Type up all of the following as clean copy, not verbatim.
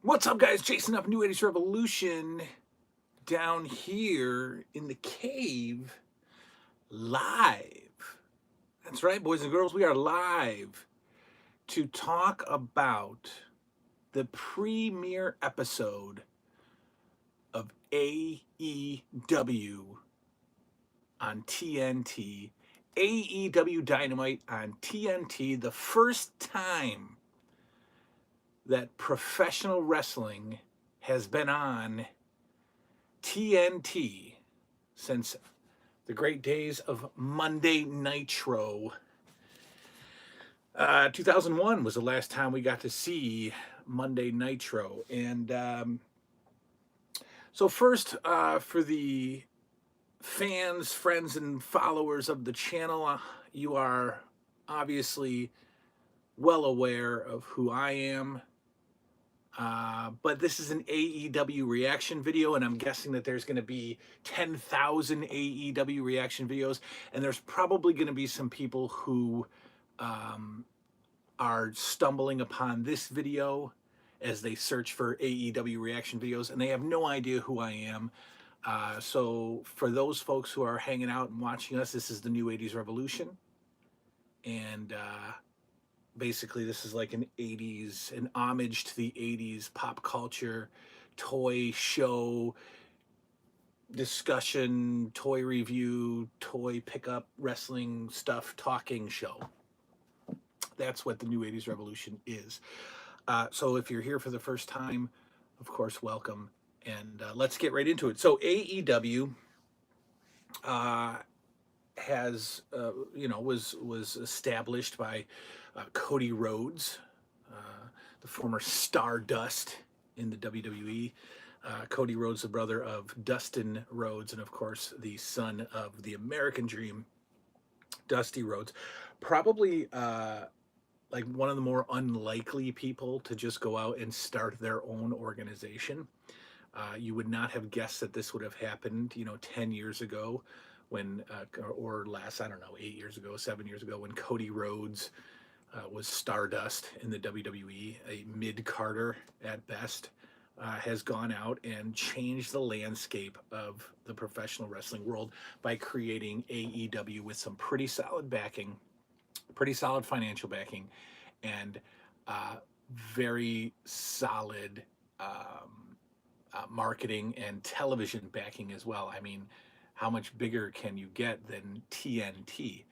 What's up, guys? Jason up, New 80s Revolution, down here in the cave, live. That's right, boys and girls, we are live to talk about the premiere episode of AEW on TNT, AEW Dynamite on TNT, the first time that professional wrestling has been on TNT since the great days of Monday Nitro. 2001 was the last time we got to see Monday Nitro. And so first, for the fans, friends, and followers of the channel, you are obviously well aware of who I am. But this is an AEW reaction video, and I'm guessing that there's going to be 10,000 AEW reaction videos, and there's probably going to be some people who are stumbling upon this video as they search for AEW reaction videos, and they have no idea who I am. So for those folks who are hanging out and watching us, this is the New 80s Revolution, and basically this is like an homage to the 80s pop culture, toy show, discussion, toy review, toy pickup, wrestling stuff, talking show. That's what the New 80s Revolution is. So if you're here for the first time, of course, welcome. And let's get right into it. So AEW has, was established by Cody Rhodes, the former Stardust in the WWE. Cody Rhodes, the brother of Dustin Rhodes, and of course the son of the American Dream, Dusty Rhodes. Probably like one of the more unlikely people to just go out and start their own organization. You would not have guessed that this would have happened, 10 years ago when, or less, I don't know, 8 years ago, 7 years ago, when Cody Rhodes was Stardust in the WWE, a mid-carder at best, has gone out and changed the landscape of the professional wrestling world by creating AEW with some pretty solid backing, pretty solid financial backing, and very solid marketing and television backing as well. I mean, how much bigger can you get than TNT?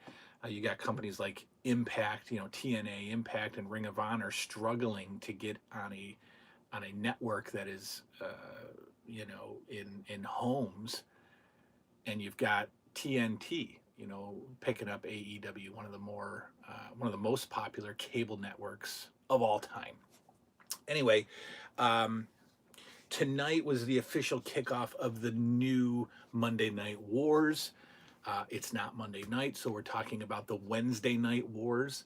You got companies like Impact, TNA, Impact, and Ring of Honor struggling to get on a network that is, in homes, and you've got TNT, picking up AEW, one of the most popular cable networks of all time. Anyway, tonight was the official kickoff of the new Monday Night Wars. It's not Monday night, so we're talking about the Wednesday Night Wars.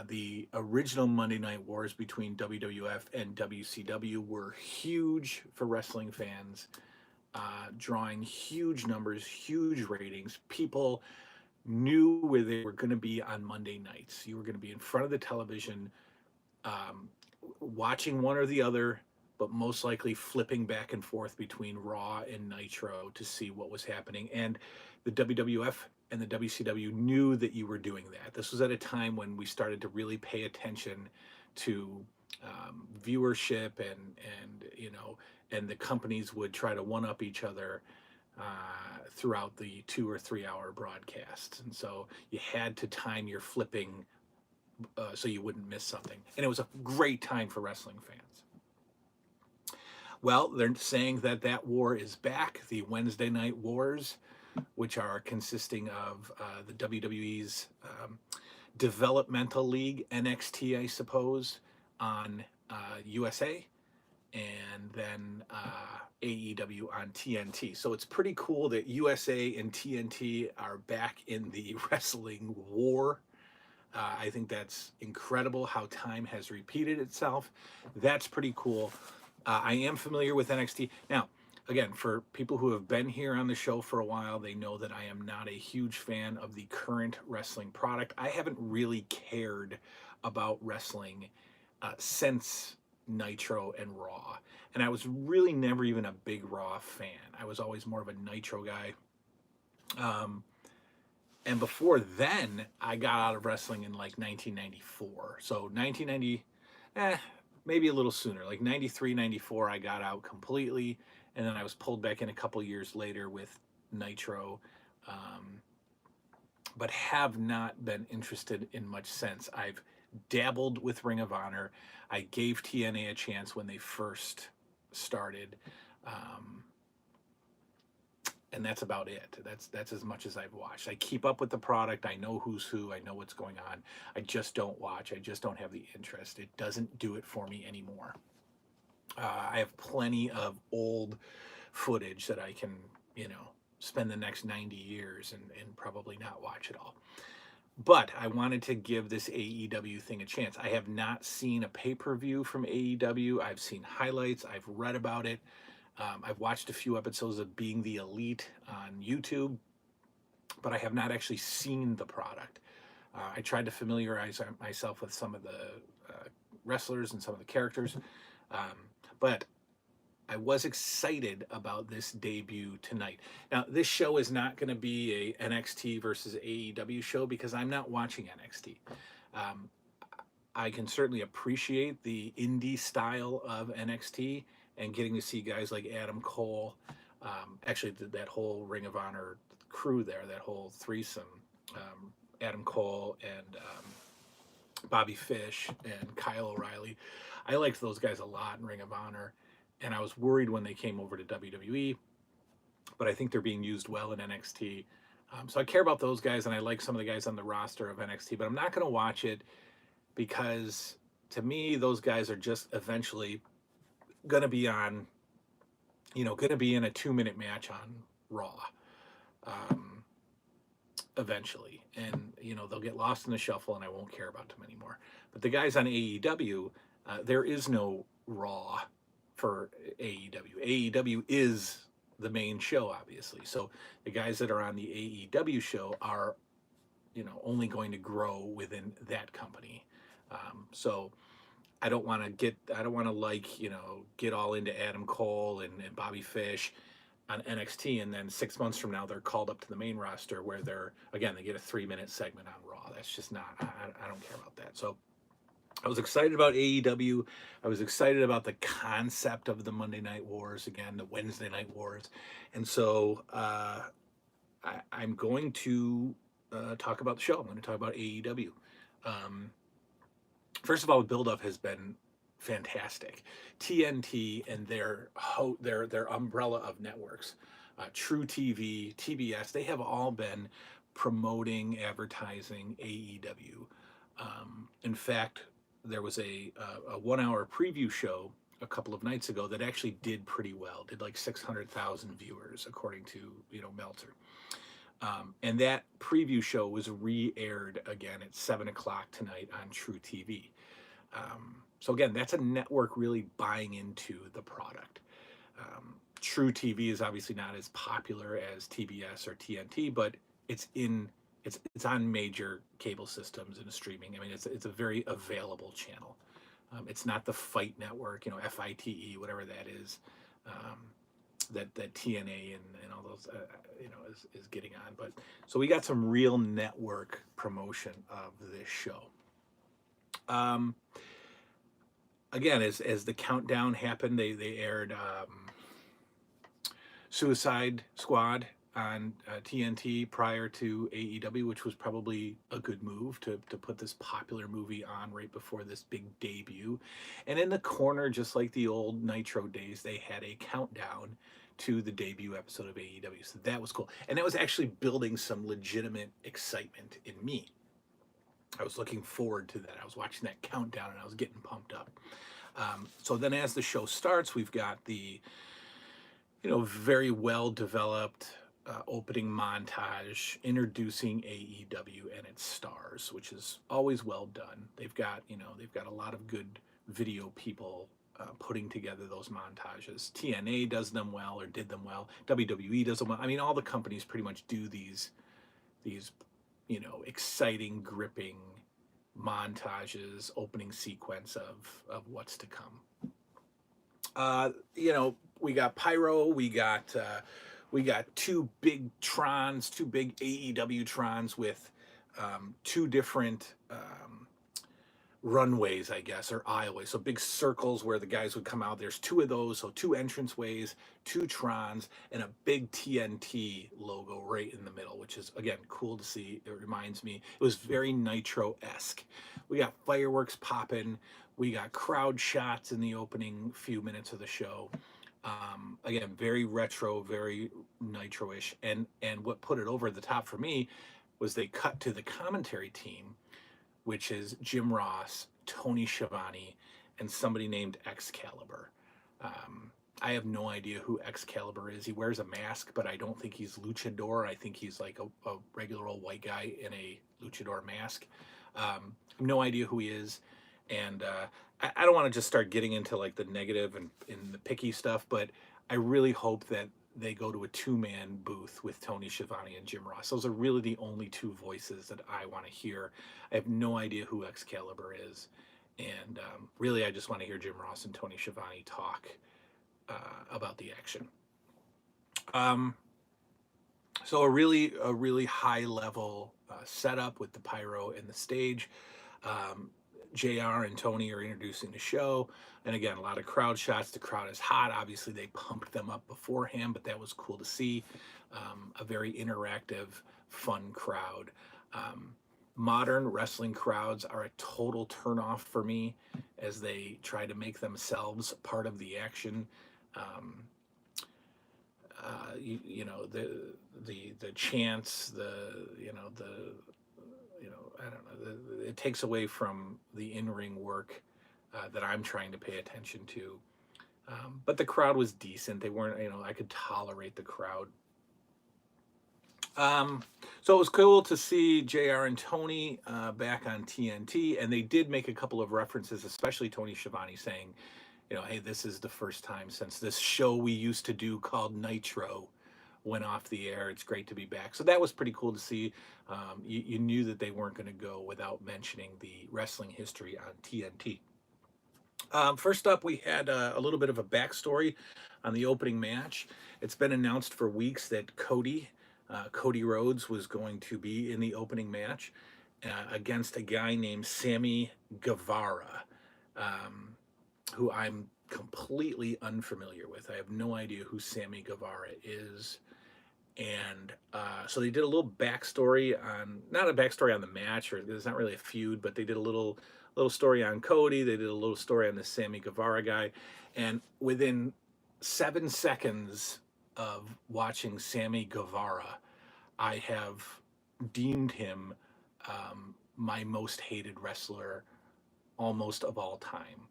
The original Monday Night Wars between WWF and WCW were huge for wrestling fans, drawing huge numbers, huge ratings. People knew where they were going to be on Monday nights. You were going to be in front of the television, watching one or the other, but most likely flipping back and forth between Raw and Nitro to see what was happening. And the WWF and the WCW knew that you were doing that. This was at a time when we started to really pay attention to viewership, and the companies would try to one-up each other throughout the 2 or 3 hour broadcasts. And so you had to time your flipping so you wouldn't miss something. And it was a great time for wrestling fans. Well, they're saying that war is back, the Wednesday Night Wars, which are consisting of the WWE's developmental league, NXT, I suppose, on USA, and then AEW on TNT. So it's pretty cool that USA and TNT are back in the wrestling war. I think that's incredible how time has repeated itself. That's pretty cool. I am familiar with NXT. Now, again, for people who have been here on the show for a while, they know that I am not a huge fan of the current wrestling product. I haven't really cared about wrestling since Nitro and Raw. And I was really never even a big Raw fan. I was always more of a Nitro guy. And before then, I got out of wrestling in like 1994. So 1990, maybe a little sooner, like 93, 94, I got out completely. And then I was pulled back in a couple years later with Nitro. Um, but have not been interested in much since. I've dabbled with Ring of Honor. I gave TNA a chance when they first started. Um, and that's about it. That's as much as I've watched. I keep up with the product. I know who's who. I know what's going on. I just don't watch. I just don't have the interest. It doesn't do it for me anymore. I have plenty of old footage that I can, spend the next 90 years and probably not watch it all. But I wanted to give this AEW thing a chance. I have not seen a pay-per-view from AEW. I've seen highlights. I've read about it. I've watched a few episodes of Being the Elite on YouTube, but I have not actually seen the product. I tried to familiarize myself with some of the wrestlers and some of the characters, but I was excited about this debut tonight. Now, this show is not going to be a NXT versus AEW show because I'm not watching NXT. I can certainly appreciate the indie style of NXT and getting to see guys like Adam Cole, actually that whole Ring of Honor crew there, that whole threesome, Adam Cole and Bobby Fish and Kyle O'Reilly. I liked those guys a lot in Ring of Honor, and I was worried when they came over to WWE, but I think they're being used well in NXT. So I care about those guys, and I like some of the guys on the roster of NXT, but I'm not going to watch it because to me, those guys are just eventually going to be on, going to be in a 2-minute match on Raw eventually. And, they'll get lost in the shuffle and I won't care about them anymore. But the guys on AEW, there is no Raw for AEW. AEW is the main show, obviously. So the guys that are on the AEW show are, only going to grow within that company. So I don't want to get all into Adam Cole and Bobby Fish on NXT, and then 6 months from now they're called up to the main roster where they get a 3-minute segment on Raw. That's just not. I don't care about that. So I was excited about AEW. I was excited about the concept of the Monday Night Wars again, the Wednesday Night Wars, and so I'm going to talk about the show. I'm going to talk about AEW. First of all, Build Up has been fantastic. TNT and their umbrella of networks, True TV, TBS, they have all been promoting, advertising AEW. In fact, there was a 1-hour preview show a couple of nights ago that actually did pretty well. Did like 600,000 viewers, according to Meltzer. And that preview show was re-aired again at 7 o'clock tonight on True TV. So again, that's a network really buying into the product. True TV is obviously not as popular as TBS or TNT, but it's on major cable systems and streaming. I mean, it's a very available channel. It's not the Fight Network, FITE, whatever that is. That TNA and all those is getting on. But so we got some real network promotion of this show. Again, as the countdown happened, they aired Suicide Squad on TNT prior to AEW, which was probably a good move to put this popular movie on right before this big debut. And in the corner, just like the old Nitro days, they had a countdown to the debut episode of AEW. So that was cool. And that was actually building some legitimate excitement in me. I was looking forward to that. I was watching that countdown and I was getting pumped up. So then as the show starts, we've got the, very well developed opening montage introducing AEW and its stars, which is always well done. They've got a lot of good video people putting together those montages. TNA does them well or did them well. WWE does them well. I mean, all the companies pretty much do these exciting, gripping montages, opening sequence of what's to come. You know, we got Pyro, we got two big Trons, two big AEW Trons with two different runways, I guess, or aisleways. So big circles where the guys would come out. There's two of those, so two entrance ways, two Trons, and a big TNT logo right in the middle, which is again cool to see. It reminds me, it was very Nitro-esque. We got fireworks popping. We got crowd shots in the opening few minutes of the show. Again, very retro, very Nitro-ish, and what put it over the top for me was they cut to the commentary team, which is Jim Ross, Tony Schiavone, and somebody named Excalibur. I have no idea who Excalibur is. He wears a mask, but I don't think he's luchador. I think he's like a regular old white guy in a luchador mask. No idea who he is. And I don't want to just start getting into like the negative and the picky stuff, but I really hope that they go to a two-man booth with Tony Schiavone and Jim Ross. Those are really the only two voices that I want to hear. I have no idea who Excalibur is. And really, I just want to hear Jim Ross and Tony Schiavone talk about the action. So a really high level setup with the pyro and the stage. JR and Tony are introducing the show. And again, a lot of crowd shots. The crowd is hot. Obviously, they pumped them up beforehand, but that was cool to see. A very interactive, fun crowd. Modern wrestling crowds are a total turnoff for me as they try to make themselves part of the action. You know, the chants, I don't know, it takes away from the in-ring work that I'm trying to pay attention to. But the crowd was decent. They weren't, I could tolerate the crowd. So it was cool to see JR and Tony back on TNT, and they did make a couple of references, especially Tony Schiavone saying, hey, this is the first time since this show we used to do called Nitro went off the air. It's great to be back. So that was pretty cool to see. You knew that they weren't going to go without mentioning the wrestling history on TNT. First up, we had a little bit of a backstory on the opening match. It's been announced for weeks that Cody Rhodes was going to be in the opening match against a guy named Sammy Guevara, who I'm completely unfamiliar with. I have no idea who Sammy Guevara is. And so they did a little backstory on, not a backstory on the match, or there's not really a feud, but they did a little story on Cody. They did a little story on the Sammy Guevara guy. And within 7 seconds of watching Sammy Guevara, I have deemed him my most hated wrestler almost of all time.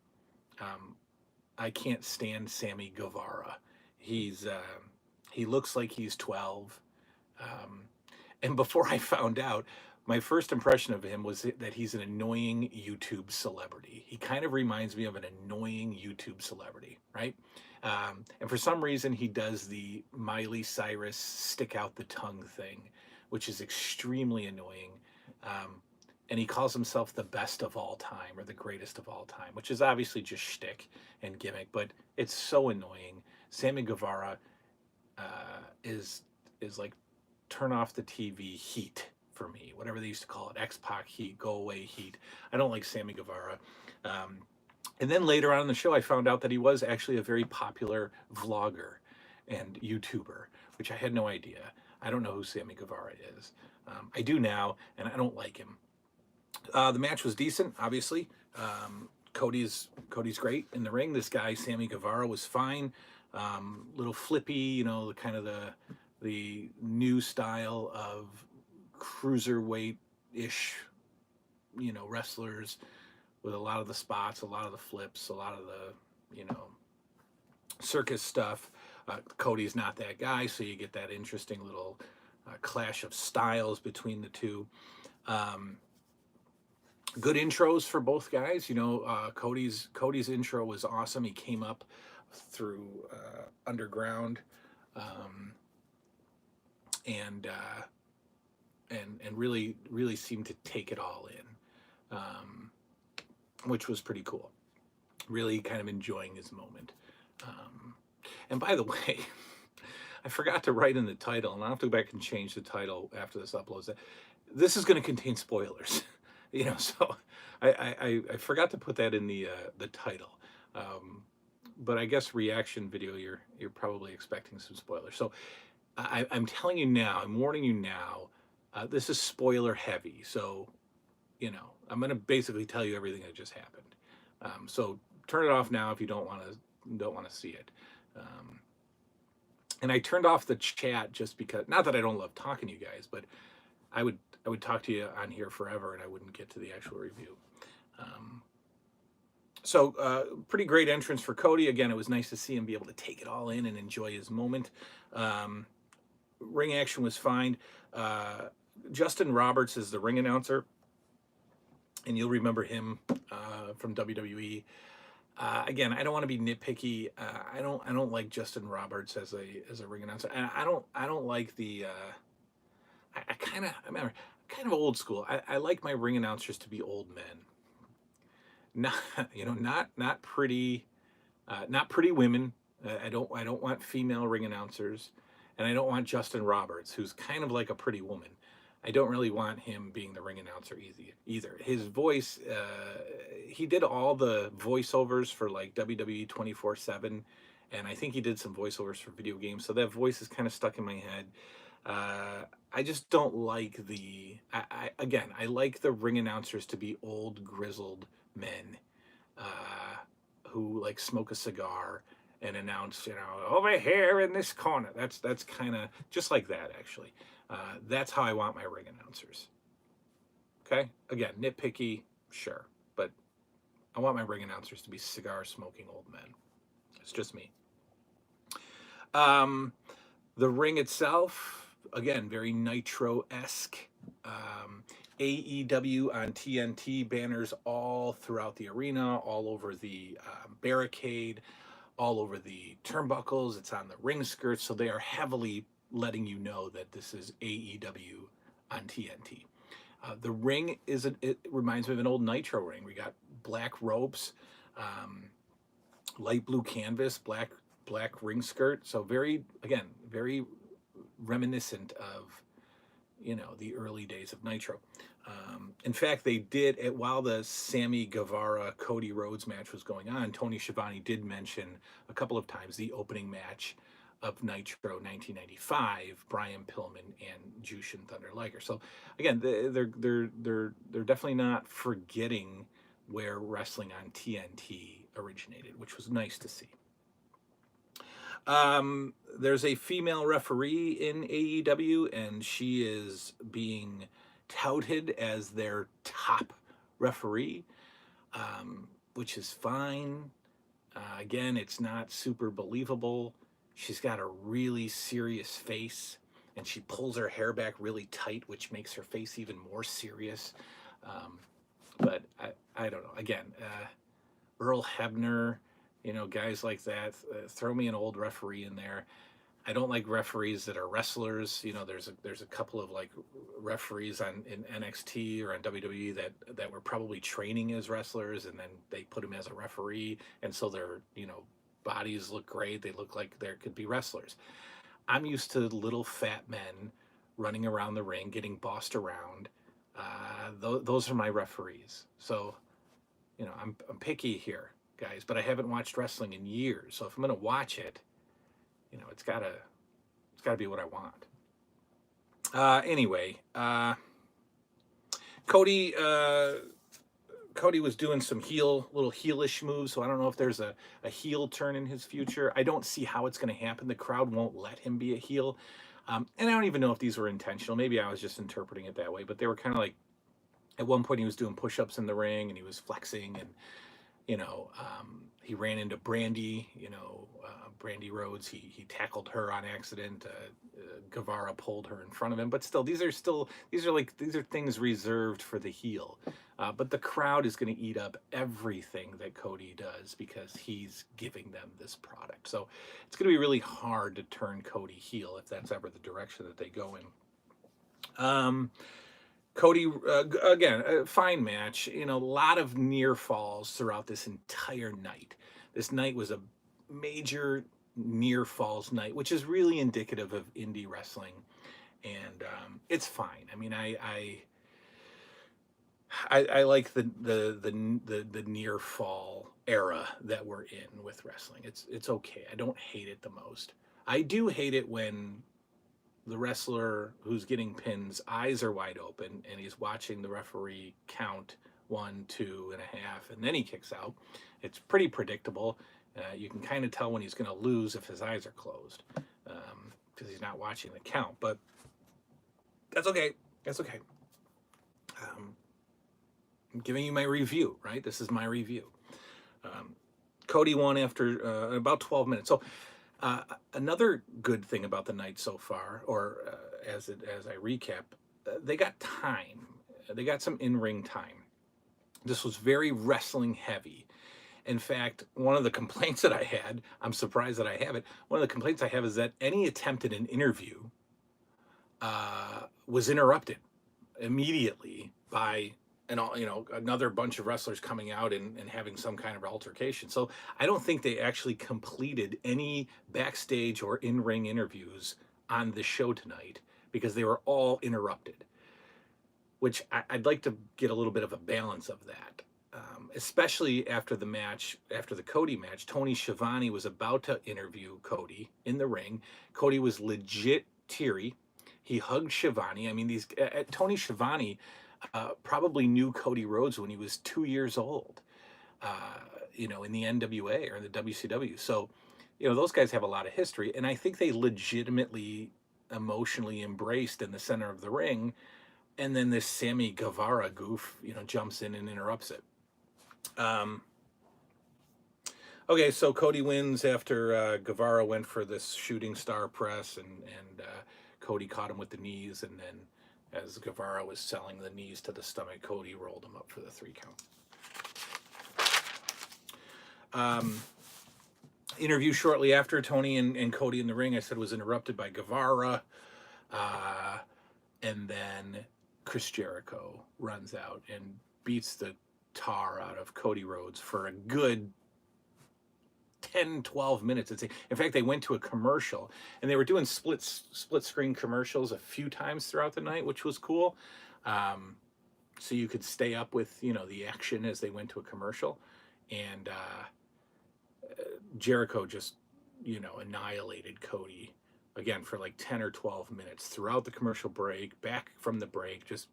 I can't stand Sammy Guevara. He looks like he's 12. And before I found out, my first impression of him was that he's an annoying YouTube celebrity. He kind of reminds me of an annoying YouTube celebrity, right? And for some reason, he does the Miley Cyrus stick out the tongue thing, which is extremely annoying. And he calls himself the best of all time or the greatest of all time, which is obviously just shtick and gimmick, but it's so annoying. Sammy Guevara is like turn off the TV heat for me, whatever they used to call it, X-Pac heat, go away heat. I don't like Sammy Guevara. And then later on in the show, I found out that he was actually a very popular vlogger and YouTuber, which I had no idea. I don't know who Sammy Guevara is. I do now, and I don't like him. The match was decent, obviously. Cody's great in the ring. This guy, Sammy Guevara, was fine. Little flippy, kind of the new style of cruiserweight-ish, wrestlers with a lot of the spots, a lot of the flips, a lot of the, circus stuff. Cody's not that guy, so you get that interesting little clash of styles between the two. Good intros for both guys. Cody's intro was awesome. He came up through underground, and really seemed to take it all in. um, which was pretty cool. Really kind of enjoying his moment. Um, and by the way, I forgot to write in the title, and I'll have to go back and change the title after this uploads. This is going to contain spoilers, So I forgot to put that in the title. But I guess reaction video, you're probably expecting some spoilers. So I'm telling you now, I'm warning you now. This is spoiler heavy, so I'm going to basically tell you everything that just happened. So turn it off now if you don't want to see it. And I turned off the chat just because, not that I don't love talking to you guys, but I would talk to you on here forever and I wouldn't get to the actual review. Pretty great entrance for Cody. Again, it was nice to see him be able to take it all in and enjoy his moment. Ring action was fine. Justin Roberts is the ring announcer, and you'll remember him from WWE. Again, I don't want to be nitpicky. I don't like Justin Roberts as a ring announcer, and I don't like the. I kind of I'm kind of old school. I like my ring announcers to be old men. Not pretty, not pretty women. I don't want female ring announcers, and I don't want Justin Roberts, who's kind of like a pretty woman. I don't really want him being the ring announcer either. His voice, he did all the voiceovers for like WWE 24/7, and I think he did some voiceovers for video games. So that voice is kind of stuck in my head. I just don't like I like the ring announcers to be old, grizzled men who like smoke a cigar and announce, over here in this corner. That's kind of just like that, actually. That's how I want my ring announcers. Okay? Again, nitpicky, sure. But I want my ring announcers to be cigar smoking old men. It's just me. The ring itself, again, very Nitro-esque. AEW on TNT banners all throughout the arena, all over the barricade, all over the turnbuckles. It's on the ring skirts, so they are heavily letting you know that this is AEW on TNT. The ring it reminds me of an old Nitro ring. We got black ropes, light blue canvas, black ring skirt. So very reminiscent of the early days of Nitro. In fact, they did it while the Sammy Guevara Cody Rhodes match was going on. Tony Schiavone did mention a couple of times the opening match of Nitro 1995, Brian Pillman and Jushin Thunder Liger. So again, they're definitely not forgetting where wrestling on TNT originated, which was nice to see. There's a female referee in AEW, and she is being touted as their top referee, which is fine. Again, it's not super believable. She's got a really serious face, and she pulls her hair back really tight, which makes her face even more serious. But I don't know. Again, Earl Hebner, guys like that. Throw me an old referee in there. I don't like referees that are wrestlers. There's a couple of like referees in NXT or on WWE that were probably training as wrestlers, and then they put them as a referee, and so their bodies look great. They look like they could be wrestlers. I'm used to little fat men running around the ring, getting bossed around. Those are my referees. So, I'm picky here, guys, but I haven't watched wrestling in years. So if I'm going to watch it, it's gotta be what I want. Anyway, Cody was doing some little heelish moves, so I don't know if there's a heel turn in his future. I don't see how it's going to happen. The crowd won't let him be a heel. And I don't even know if these were intentional. Maybe I was just interpreting it that way, but they were kind of like, at one point he was doing push-ups in the ring and he was flexing, and he ran into Brandy, Brandy Rhodes. He tackled her on accident. Guevara pulled her in front of him. But still, these are things reserved for the heel. But the crowd is going to eat up everything that Cody does because he's giving them this product. So it's going to be really hard to turn Cody heel if that's ever the direction that they go in. Cody, again, a fine match. You know, a lot of near falls throughout this entire night. This night was a major near falls night, which is really indicative of indie wrestling, and it's fine. I mean, I like the near fall era that we're in with wrestling. It's okay. I don't hate it the most. I do hate it when the wrestler who's getting pins eyes are wide open and he's watching the referee count 1, 2.5, and then he kicks out. It's pretty predictable. You can kind of tell when he's going to lose if his eyes are closed because he's not watching the count. But that's okay. That's okay. I'm giving you my review, right? This is my review. Cody won after about 12 minutes. So another good thing about the night so far, or as I recap, they got time. They got some in-ring time. This was very wrestling heavy. In fact, one of the complaints that I had, I'm surprised that I have it, one of the complaints I have is that any attempt at an interview was interrupted immediately by another bunch of wrestlers coming out and having some kind of altercation. So I don't think they actually completed any backstage or in-ring interviews on the show tonight because they were all interrupted, which I'd like to get a little bit of a balance of that. Especially after the match, after the Cody match, Tony Schiavone was about to interview Cody in the ring. Cody was legit teary. He hugged Schiavone. I mean, Tony Schiavone probably knew Cody Rhodes when he was 2 years old, in the NWA or in the WCW. So, those guys have a lot of history, and I think they legitimately emotionally embraced in the center of the ring. And then this Sammy Guevara goof, jumps in and interrupts it. Okay, so Cody wins after Guevara went for this shooting star press, and Cody caught him with the knees, and then as Guevara was selling the knees to the stomach, Cody rolled him up for the 3 count. Interview shortly after Tony and Cody in the ring, I said, was interrupted by Guevara, and then Chris Jericho runs out and beats the tar out of Cody Rhodes for a good 10, 12 minutes. In fact, they went to a commercial, and they were doing split screen commercials a few times throughout the night, which was cool. So you could stay up with, the action as they went to a commercial. And Jericho just, annihilated Cody again for like 10 or 12 minutes throughout the commercial break, back from the break, just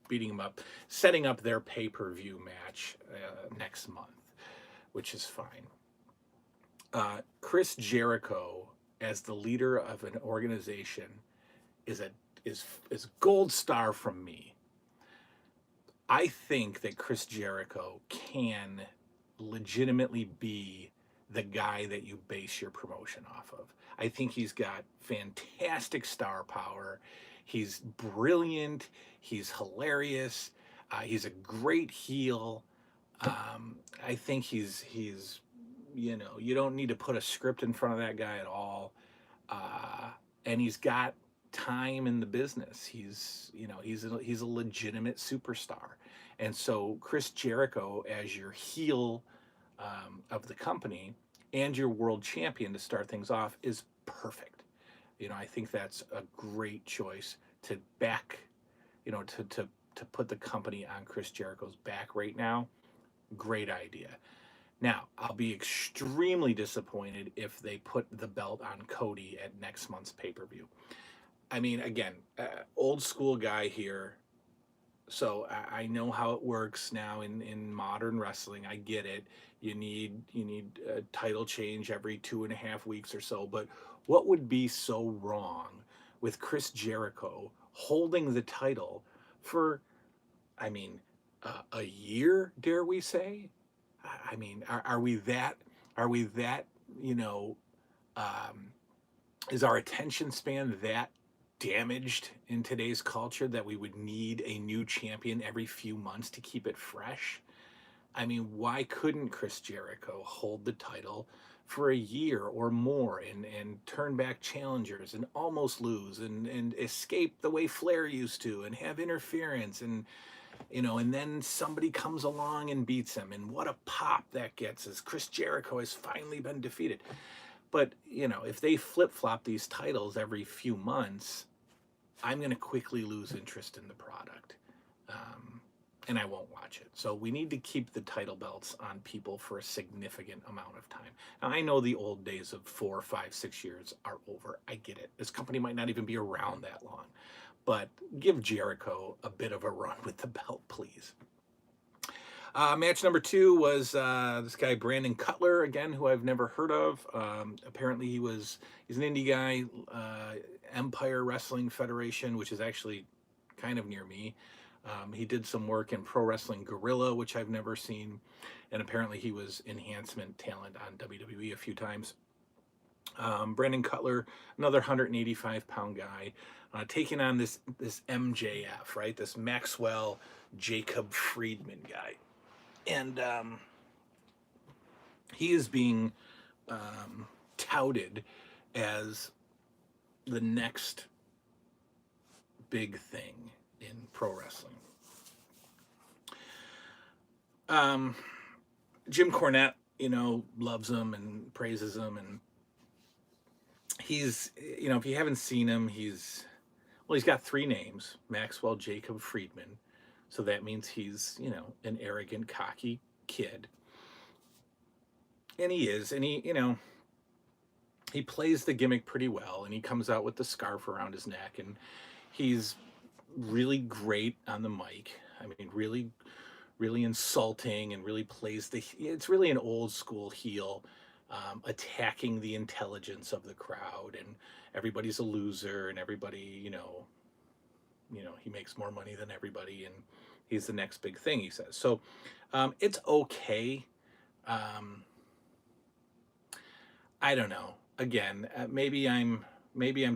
beating him up, setting up their pay-per-view match next month, which is fine. Chris Jericho as the leader of an organization is gold star from me. I think that Chris Jericho can legitimately be the guy that you base your promotion off of. I think he's got fantastic star power. He's brilliant. He's hilarious. He's a great heel. I think he's you don't need to put a script in front of that guy at all. And he's got time in the business. He's a legitimate superstar. And so Chris Jericho as your heel of the company and your world champion to start things off is perfect. I think that's a great choice to back, to put the company on Chris Jericho's back right now. Great idea. Now, I'll be extremely disappointed if they put the belt on Cody at next month's pay-per-view. I mean, again, old school guy here. So I know how it works now in modern wrestling. I get it. You need a title change every 2.5 weeks or so. But what would be so wrong with Chris Jericho holding the title for, a year, dare we say? I mean, are we that, is our attention span that damaged in today's culture that we would need a new champion every few months to keep it fresh? I mean, why couldn't Chris Jericho hold the title for a year or more and turn back challengers and almost lose and escape the way Flair used to and have interference and then somebody comes along and beats him, and what a pop that gets as Chris Jericho has finally been defeated. But if they flip-flop these titles every few months, I'm going to quickly lose interest in the product. And I won't watch it. So we need to keep the title belts on people for a significant amount of time. Now, I know the old days of 4, 5, 6 years are over. I get it. This company might not even be around that long. But give Jericho a bit of a run with the belt, please. Match number 2 was this guy, Brandon Cutler, again, who I've never heard of. Apparently he's an indie guy, Empire Wrestling Federation, which is actually kind of near me. He did some work in Pro Wrestling Guerrilla, which I've never seen. And apparently he was enhancement talent on WWE a few times. Brandon Cutler, another 185-pound guy, taking on this MJF, right? This Maxwell Jacob Friedman guy. And he is being touted as the next big thing in pro wrestling. Jim Cornette, loves him and praises him, and he's, if you haven't seen him, he's got 3 names: Maxwell Jacob Friedman. So that means he's, an arrogant, cocky kid. And he is, and he plays the gimmick pretty well, and he comes out with the scarf around his neck, and he's really great on the mic. I mean, really, really insulting, and really plays it's really an old school heel, attacking the intelligence of the crowd, and everybody's a loser, and everybody, he makes more money than everybody, and he's the next big thing, he says. So it's okay. I don't know. Again, maybe I'm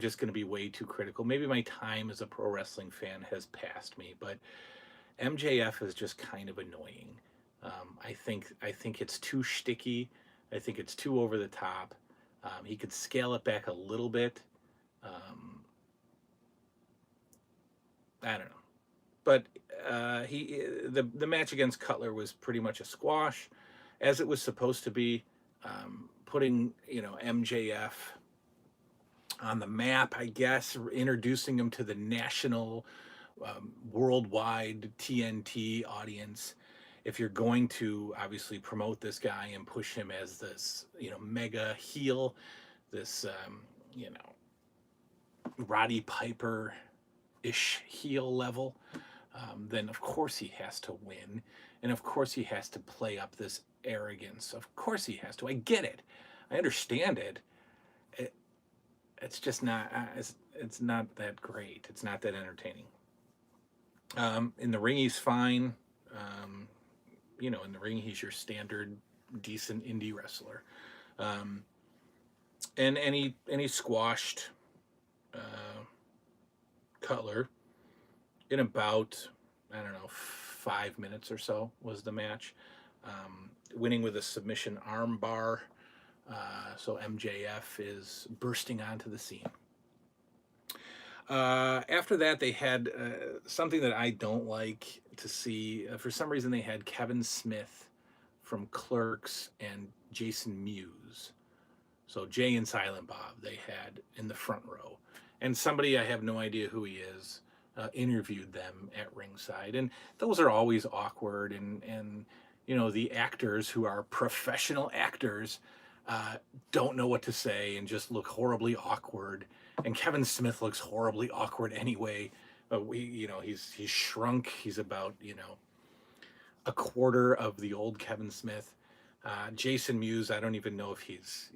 just going to be way too critical. Maybe my time as a pro wrestling fan has passed me, but MJF is just kind of annoying. I think it's too shticky. I think it's too over the top. He could scale it back a little bit. I don't know. But the match against Cutler was pretty much a squash, as it was supposed to be. Putting MJF on the map, I guess, introducing him to the national, worldwide TNT audience. If you're going to obviously promote this guy and push him as this, mega heel, this, Roddy Piper-ish heel level, then of course he has to win. And of course he has to play up this arrogance. Of course he has to. I get it. I understand it. It's just not, it's not that great. It's not that entertaining. In the ring, he's fine. In the ring, he's your standard, decent indie wrestler. And he squashed Cutler in about, 5 minutes or so was the match. Winning with a submission arm bar. So MJF is bursting onto the scene. After that, they had something that I don't like to see. For some reason, they had Kevin Smith from Clerks and Jason Mewes. So Jay and Silent Bob they had in the front row. And somebody, I have no idea who he is, interviewed them at ringside. And those are always awkward. And the actors who are professional actors don't know what to say and just look horribly awkward. And Kevin Smith looks horribly awkward anyway. He's shrunk. He's about, a quarter of the old Kevin Smith. Jason Mewes, I don't even know if he's,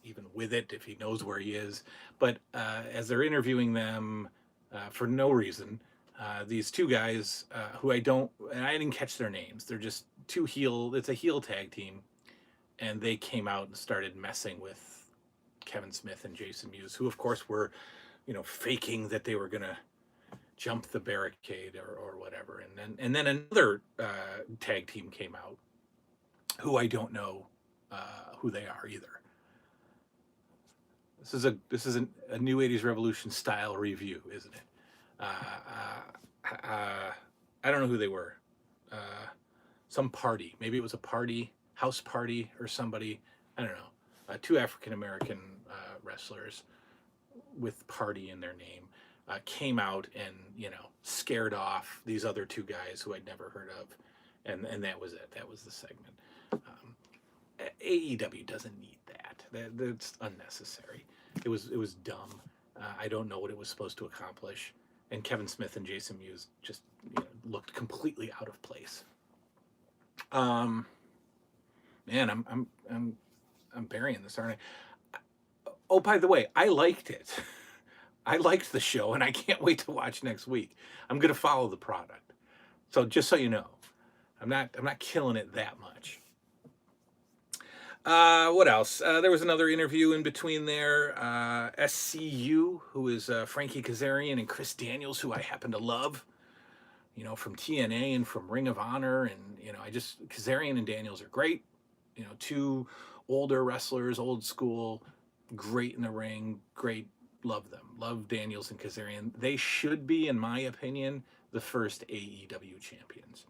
even with it, if he knows where he is. But as they're interviewing them for no reason, these two guys who I didn't catch their names. They're just it's a heel tag team. And they came out and started messing with Kevin Smith and Jason Mewes, who of course were, faking that they were going to jump the barricade or whatever. And then another tag team came out who I don't know who they are either. This is a new '80s Revolution style review, isn't it? I don't know who they were. Uh, some party, maybe it was a party, house party, or somebody. I don't know. Two African American wrestlers with party in their name came out and scared off these other two guys who I'd never heard of, and that was it. That was the segment. AEW doesn't need that's unnecessary. It was dumb. I don't know what it was supposed to accomplish, and Kevin Smith and Jason Mewes just looked completely out of place. Um, Man, I'm burying this, aren't I? Oh, by the way, I liked it. I liked the show, and I can't wait to watch next week. I'm gonna follow the product. So just so you know, I'm not killing it that much. What else? There was another interview in between there. SCU, who is Frankie Kazarian and Chris Daniels, who I happen to love, from TNA and from Ring of Honor. And, Kazarian and Daniels are great. Two older wrestlers, old school, great in the ring, great. Love them. Love Daniels and Kazarian. They should be, in my opinion, the first AEW champions.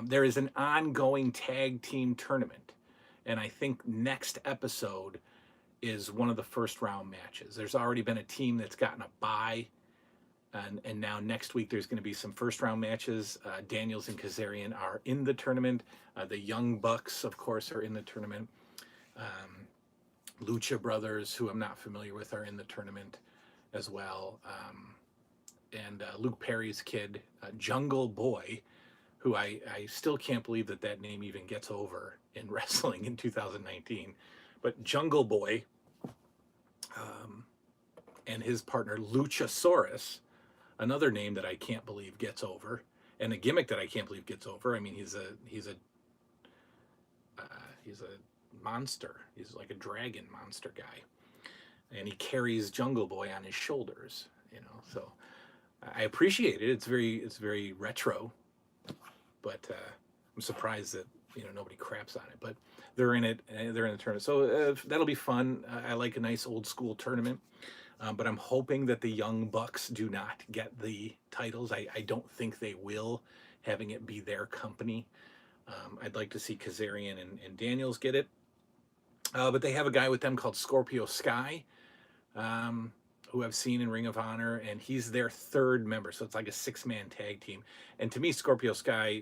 There is an ongoing tag team tournament. And I think next episode is one of the first round matches. There's already been a team that's gotten a bye. And now next week there's going to be some first round matches. Daniels and Kazarian are in the tournament. The Young Bucks, of course, are in the tournament. Lucha Brothers, who I'm not familiar with, are in the tournament as well. And Luke Perry's kid, Jungle Boy, who I still can't believe that name even gets over in wrestling in 2019. But Jungle Boy and his partner Luchasaurus, another name that I can't believe gets over, and a gimmick that I can't believe gets over. I mean, he's a monster. He's like a dragon monster guy, and he carries Jungle Boy on his shoulders. So I appreciate it. It's very retro, but I'm surprised that nobody craps on it. But they're in it. They're in the tournament, so that'll be fun. I like a nice old school tournament. But I'm hoping that the Young Bucks do not get the titles. I don't think they will, having it be their company. I'd like to see Kazarian and Daniels get it. But they have a guy with them called Scorpio Sky, who I've seen in Ring of Honor, and he's their third member. So it's like a 6-man tag team. And to me, Scorpio Sky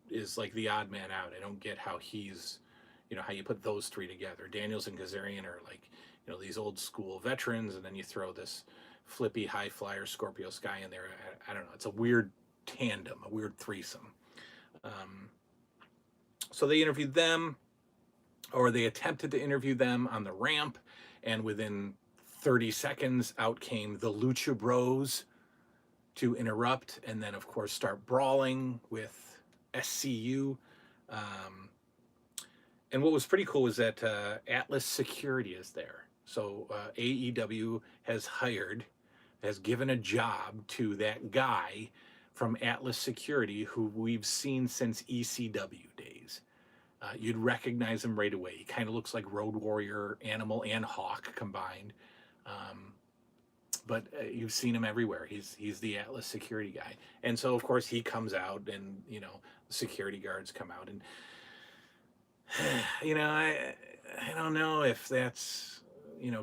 is like the odd man out. I don't get how he's, how you put those three together. Daniels and Kazarian are like, these old school veterans, and then you throw this flippy high flyer Scorpio Sky in there. I don't know. It's a weird tandem, a weird threesome. So they interviewed them, or they attempted to interview them on the ramp, and within 30 seconds, out came the Lucha Bros to interrupt, and then, of course, start brawling with SCU. And what was pretty cool was that Atlas Security is there. So AEW has given a job to that guy from Atlas Security who we've seen since ECW days. You'd recognize him right away. He kind of looks like Road Warrior, Animal, and Hawk combined. But you've seen him everywhere. He's the Atlas Security guy. And so, of course, he comes out, and, security guards come out. And, I don't know if that's,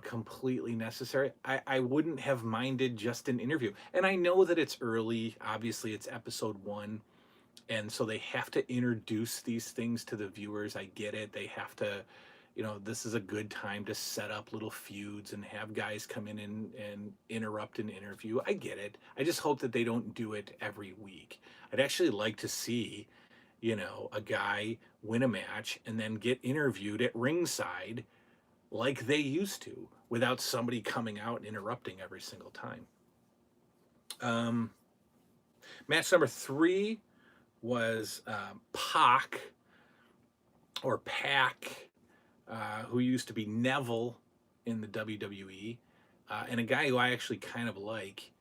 completely necessary. I wouldn't have minded just an interview. And I know that it's early. Obviously, it's episode 1. And so they have to introduce these things to the viewers. I get it. They have to, this is a good time to set up little feuds and have guys come in and interrupt an interview. I get it. I just hope that they don't do it every week. I'd actually like to see, a guy win a match and then get interviewed at ringside like they used to, without somebody coming out and interrupting every single time. Match number 3 was Pac, or Pac, who used to be Neville in the WWE, and a guy who I actually kind of like.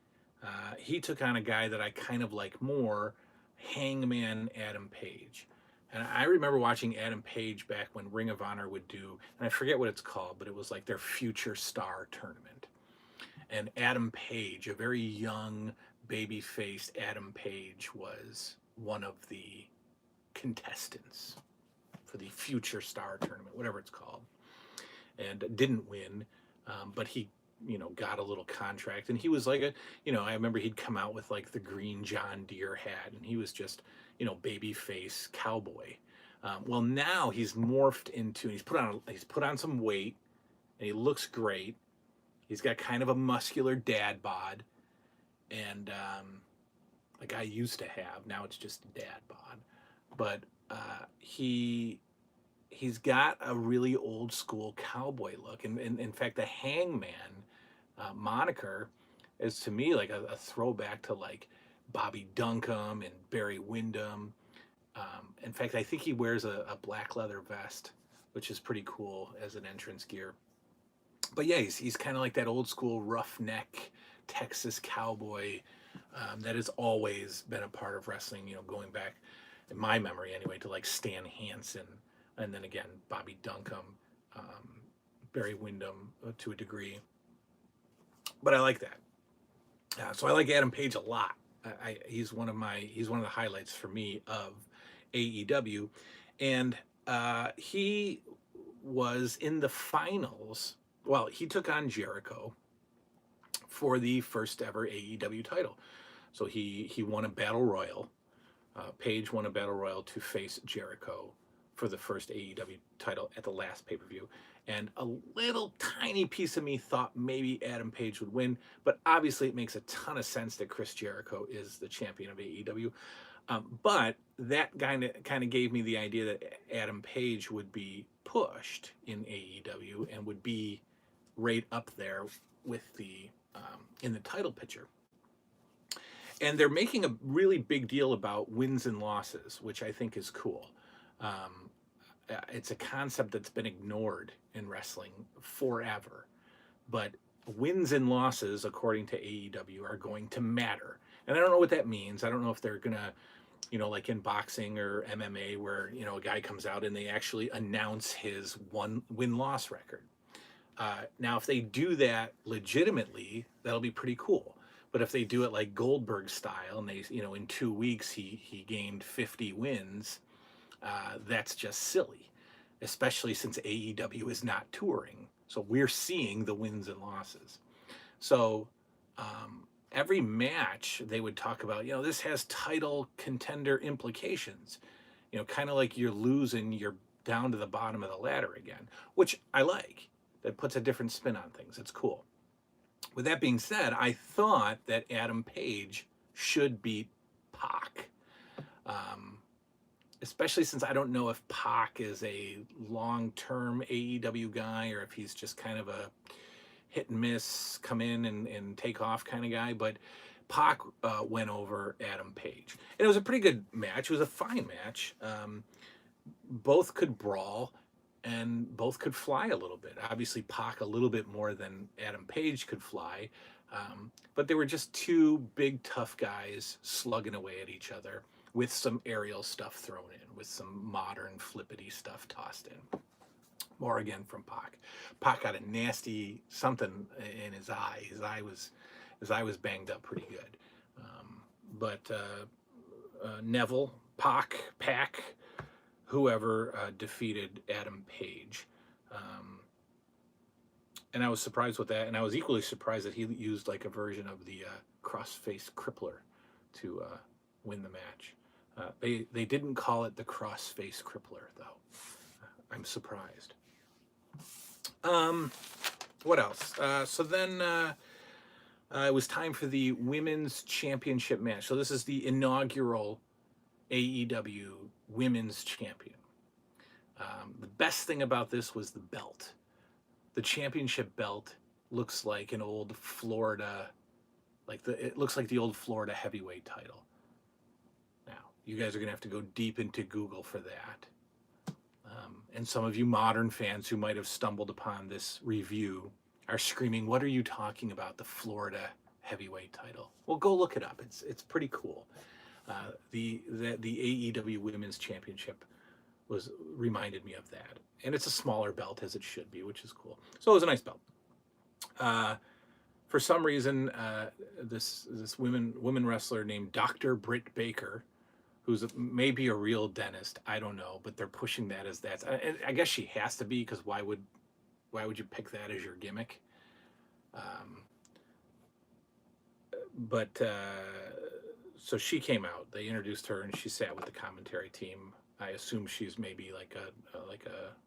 He took on a guy that I kind of like more, Hangman Adam Page. And I remember watching Adam Page back when Ring of Honor would do, and I forget what it's called, but it was like their Future Star tournament. And Adam Page, a very young, baby-faced Adam Page, was one of the contestants for the Future Star tournament, whatever it's called, and didn't win, but he, got a little contract, and he was like I remember he'd come out with like the green John Deere hat, and he was just, baby face cowboy. Well, now he's morphed into, he's put on some weight, and he looks great. He's got kind of a muscular dad bod, and like I used to have. Now it's just a dad bod, but he's got a really old school cowboy look, and in fact, the Hangman moniker is to me like a throwback to like Bobby Duncombe and Barry Windham. In fact, I think he wears a black leather vest, which is pretty cool as an entrance gear. But yeah, he's kind of like that old school roughneck Texas cowboy that has always been a part of wrestling, going back in my memory anyway to like Stan Hansen, and then again Bobby Duncombe, Barry Windham to a degree. But I like that. So I like Adam Page a lot. He's one of the highlights for me of AEW, and he was in the finals. Well, he took on Jericho for the first ever AEW title. So he won a battle royal. Page won a battle royal to face Jericho for the first AEW title at the last pay-per-view. And a little tiny piece of me thought maybe Adam Page would win, but obviously it makes a ton of sense that Chris Jericho is the champion of AEW. But that kind of gave me the idea that Adam Page would be pushed in AEW and would be right up there with the in the title picture. And they're making a really big deal about wins and losses, which I think is cool. It's a concept that's been ignored in wrestling forever, but wins and losses, according to AEW, are going to matter. And I don't know what that means. I don't know if they're gonna, like in boxing or MMA, where a guy comes out and they actually announce his win-loss record. Now, if they do that legitimately, that'll be pretty cool. But if they do it like Goldberg style, and they, in 2 weeks he gained 50 wins, that's just silly, especially since AEW is not touring. So we're seeing the wins and losses. So every match they would talk about, this has title contender implications. Kind of like you're losing, you're down to the bottom of the ladder again, which I like. That puts a different spin on things. It's cool. With that being said, I thought that Adam Page should beat Pac. Especially since I don't know if Pac is a long-term AEW guy or if he's just kind of a hit and miss, come in and take off kind of guy. But Pac went over Adam Page. And it was a pretty good match. It was a fine match. Both could brawl and both could fly a little bit. Obviously, Pac a little bit more than Adam Page could fly. But they were just two big, tough guys slugging away at each other, with some aerial stuff thrown in, with some modern flippity stuff tossed in. More again from Pac. Pac got a nasty something in his eye. His eye was banged up pretty good. But Neville, Pac, whoever defeated Adam Page. And I was surprised with that, and I was equally surprised that he used like a version of the cross-face crippler to win the match. They didn't call it the cross-face crippler, though. I'm surprised. What else? So then it was time for the Women's Championship match. So this is the inaugural AEW Women's Champion. The best thing about this was the belt. The championship belt looks like an old Florida, it looks like the old Florida heavyweight title. Now, you guys are going to have to go deep into Google for that. And some of you modern fans who might have stumbled upon this review are screaming, "What are you talking about, the Florida heavyweight title?" Well, go look it up. It's pretty cool. The AEW Women's Championship was reminded me of that. And it's a smaller belt, as it should be, which is cool. So it was a nice belt. For some reason, this women wrestler named Dr. Britt Baker, who's maybe a real dentist, I don't know, but they're pushing that as that. I guess she has to be, because why would you pick that as your gimmick? But so she came out. They introduced her, and she sat with the commentary team. I assume she's maybe like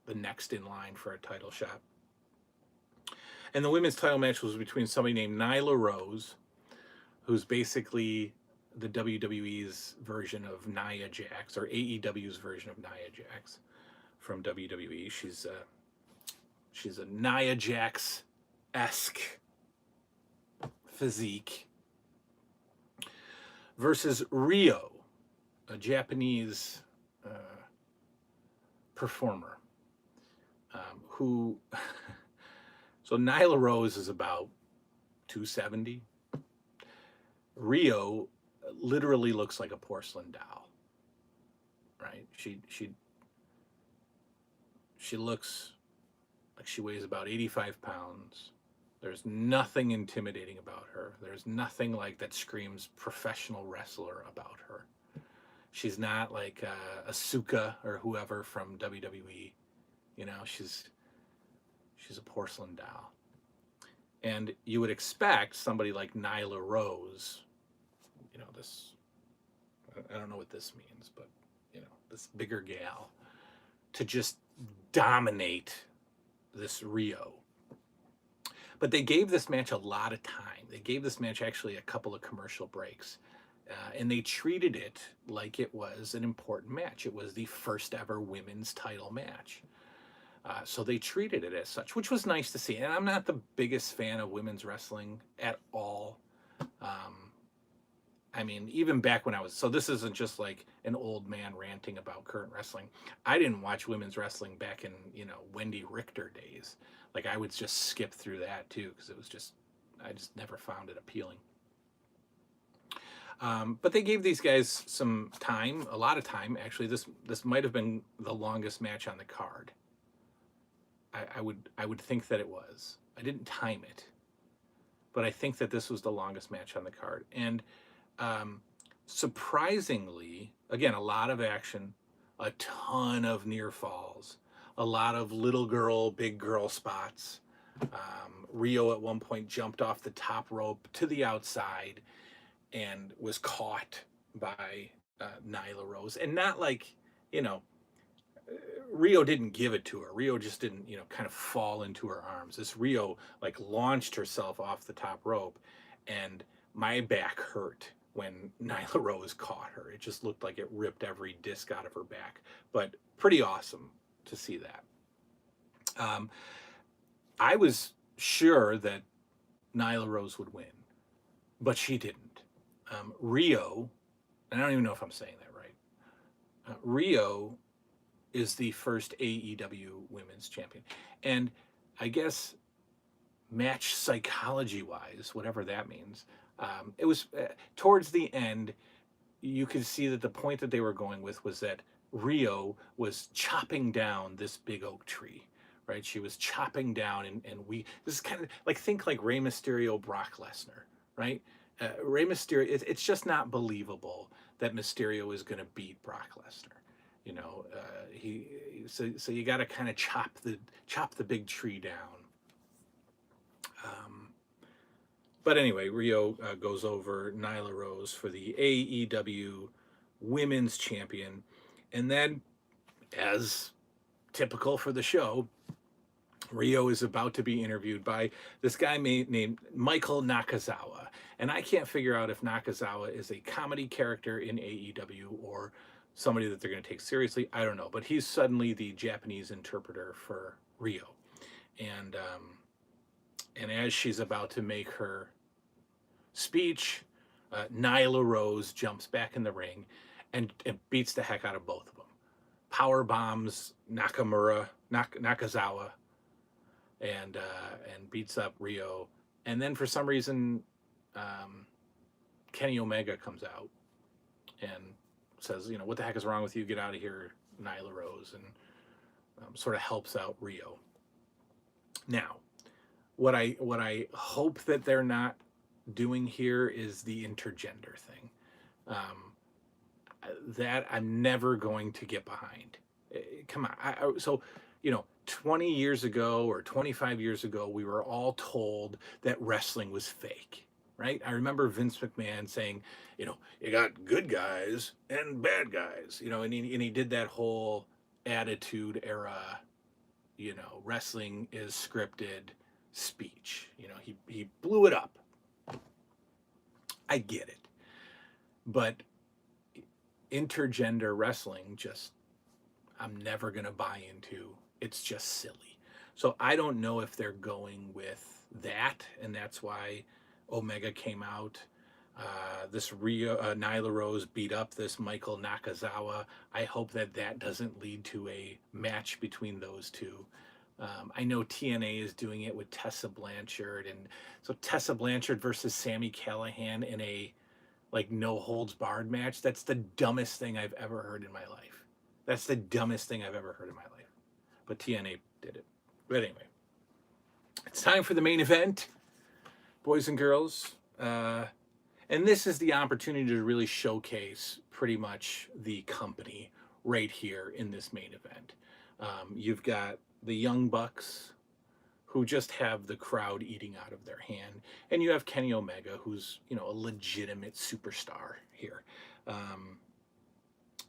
the next in line for a title shot. And the women's title match was between somebody named Nyla Rose, who's basically the WWE's version of Nia Jax, or AEW's version of Nia Jax from WWE. She's a Nia Jax-esque physique, versus Rio, a Japanese performer, who so Nyla Rose is about 270. Rio literally looks like a porcelain doll, right? She looks like she weighs about 85 pounds. There's nothing intimidating about her. There's nothing like that screams professional wrestler about her. She's not like Asuka or whoever from WWE. You know, she's a porcelain doll. And you would expect somebody like Nyla Rose, you know, this, I don't know what this means, but, you know, this bigger gal, to just dominate this Rio. But they gave this match a lot of time. They gave this match actually a couple of commercial breaks. And they treated it like it was an important match. It was the first ever women's title match. So they treated it as such, which was nice to see. And I'm not the biggest fan of women's wrestling at all. I mean, even back when I was, so this isn't just like an old man ranting about current wrestling. I didn't watch women's wrestling back in, you know, Wendy Richter days. Like, I would just skip through that too, because it was just, I just never found it appealing. But they gave these guys some time, a lot of time. Actually, this might have been the longest match on the card. I would think that it was. I didn't time it, but I think that this was the longest match on the card. And surprisingly, again, a lot of action, a ton of near falls, a lot of little girl, big girl spots. Rio at one point jumped off the top rope to the outside and was caught by Nyla Rose. And not like, you know, Rio didn't give it to her. Rio just didn't, you know, kind of fall into her arms. This Rio like launched herself off the top rope, and my back hurt when Nyla Rose caught her. It just looked like it ripped every disc out of her back. But pretty awesome to see that. I was sure that Nyla Rose would win, but she didn't. Rio, and I don't even know if I'm saying that right. Rio is the first AEW Women's Champion. And I guess match psychology wise, whatever that means, it was towards the end, you could see that the point that they were going with was that Rio was chopping down this big oak tree, right? She was chopping down, and this is kind of like, think like Rey Mysterio, Brock Lesnar, right? Rey Mysterio, it's just not believable that Mysterio is going to beat Brock Lesnar. You know, so you got to kind of chop the big tree down. But anyway, Rio goes over Nyla Rose for the AEW Women's Champion, and then, as typical for the show, Rio is about to be interviewed by this guy named Michael Nakazawa. And I can't figure out if Nakazawa is a comedy character in AEW or somebody that they're going to take seriously. I don't know. But he's suddenly the Japanese interpreter for Rio. And as she's about to make her speech, Nyla Rose jumps back in the ring and beats the heck out of both of them. Power bombs Nakazawa, and beats up Rio. And then for some reason, Kenny Omega comes out and says, you know, what the heck is wrong with you? Get out of here. Nyla Rose and sort of helps out Rio. Now, what I hope that they're not doing here is the intergender thing. Um, that I'm never going to get behind. Come on. So, 20 years ago or 25 years ago, we were all told that wrestling was fake, right? I remember Vince McMahon saying, you got good guys and bad guys, and he did that whole attitude era, wrestling is scripted speech. He blew it up. I get it. But intergender wrestling, I'm never going to buy into. It's just silly. So I don't know if they're going with that, and that's why Omega came out. This Nyla Rose beat up this Michael Nakazawa. I hope that doesn't lead to a match between those two. I know TNA is doing it with Tessa Blanchard, and so Tessa Blanchard versus Sammy Callahan in a no holds barred match. That's the dumbest thing I've ever heard in my life. That's the dumbest thing I've ever heard in my life. But TNA did it. But anyway, it's time for the main event, boys and girls. And this is the opportunity to really showcase pretty much the company right here in this main event. You've got the Young Bucks, who just have the crowd eating out of their hand. And you have Kenny Omega, who's, a legitimate superstar here,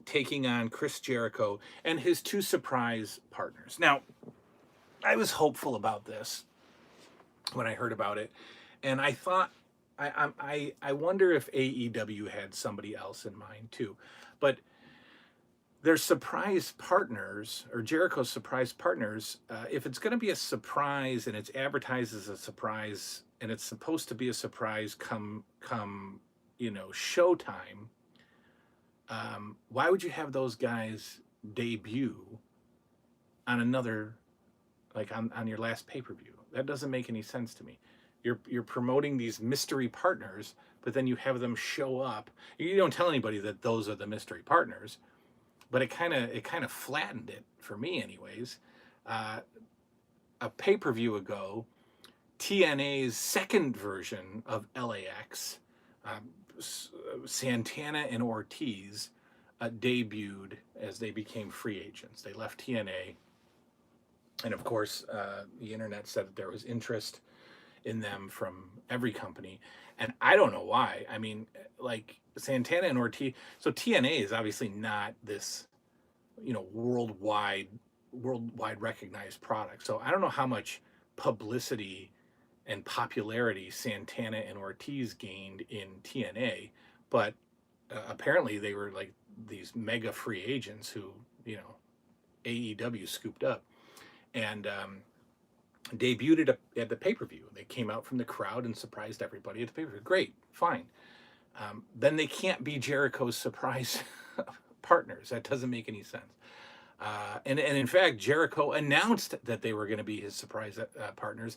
taking on Chris Jericho and his two surprise partners. Now, I was hopeful about this when I heard about it, and I thought, I wonder if AEW had somebody else in mind too. But their surprise partners, or Jericho's surprise partners, if it's going to be a surprise and it's advertised as a surprise and it's supposed to be a surprise come showtime, why would you have those guys debut on another, on your last pay-per-view? That doesn't make any sense to me. You're promoting these mystery partners, but then you have them show up. You don't tell anybody that those are the mystery partners. But it kind of flattened it for me, anyways. A pay-per-view ago, TNA's second version of LAX, Santana and Ortiz, debuted as they became free agents. They left TNA, and of course, the internet said that there was interest in them from every company, and I don't know why. I mean, Santana and Ortiz. So TNA is obviously not this, worldwide recognized product. So I don't know how much publicity and popularity Santana and Ortiz gained in TNA, but apparently they were these mega free agents who, AEW scooped up and debuted at the pay-per-view. They came out from the crowd and surprised everybody at the pay-per-view. Great, fine. Then they can't be Jericho's surprise partners. That doesn't make any sense. And in fact, Jericho announced that they were going to be his surprise partners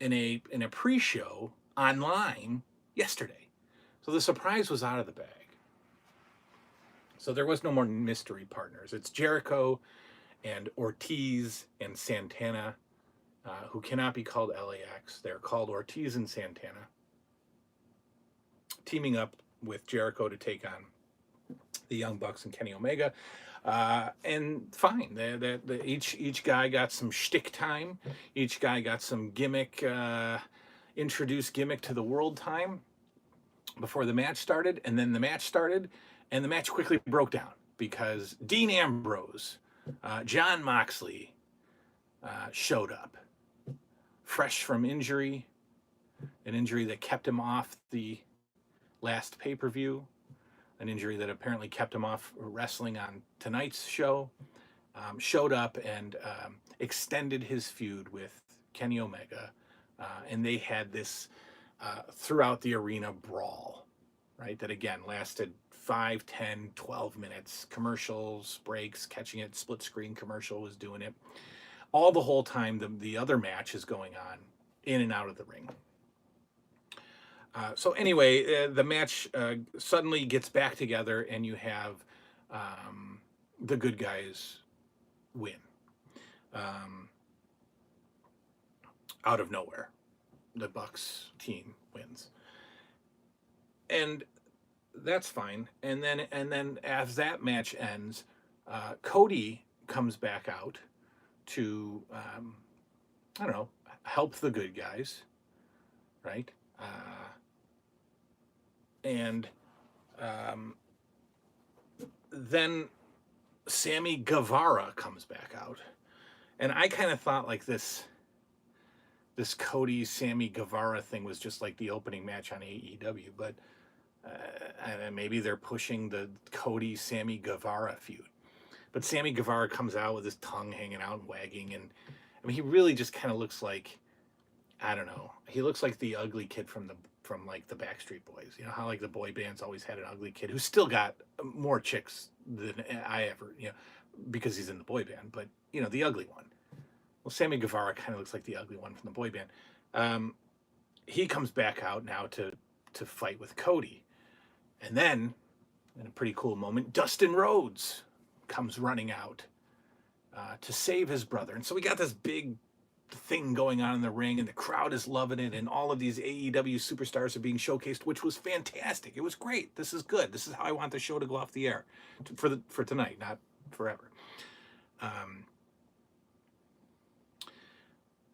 in a pre-show online yesterday. So the surprise was out of the bag. So there was no more mystery partners. It's Jericho and Ortiz and Santana, who cannot be called LAX. They're called Ortiz and Santana, teaming up with Jericho to take on the Young Bucks and Kenny Omega. And fine, each guy got some shtick time. Each guy got some gimmick, introduced gimmick to the world time before the match started. And then the match started, and the match quickly broke down because Dean Ambrose, Jon Moxley, showed up fresh from injury, an injury that kept him off the last pay-per-view, an injury that apparently kept him off wrestling on tonight's show, showed up and extended his feud with Kenny Omega, and they had this throughout the arena brawl, right, that again lasted 5, 10, 12 minutes, commercials, breaks, catching it, split screen commercial was doing it. All the whole time the other match is going on in and out of the ring. So anyway, the match suddenly gets back together, and you have the good guys win um, out of nowhere. The Bucks team wins, and that's fine. And then as that match ends, Cody comes back out to I don't know, help the good guys, right? And um, then Sammy Guevara comes back out, and I kind of thought like this Cody Sammy Guevara thing was just like the opening match on AEW, but maybe they're pushing the Cody Sammy Guevara feud. But Sammy Guevara comes out with his tongue hanging out and wagging, and I mean he really just kind of looks like, I don't know. He looks like the ugly kid from like the Backstreet Boys. You know how like the boy bands always had an ugly kid who still got more chicks than I ever, because he's in the boy band. But the ugly one. Well, Sammy Guevara kind of looks like the ugly one from the boy band. He comes back out now to fight with Cody, and then in a pretty cool moment, Dustin Rhodes comes running out to save his brother, and so we got this big thing going on in the ring, and the crowd is loving it, and all of these AEW superstars are being showcased, which was fantastic. It was great. This is good. This is how I want the show to go off the air for tonight, not forever.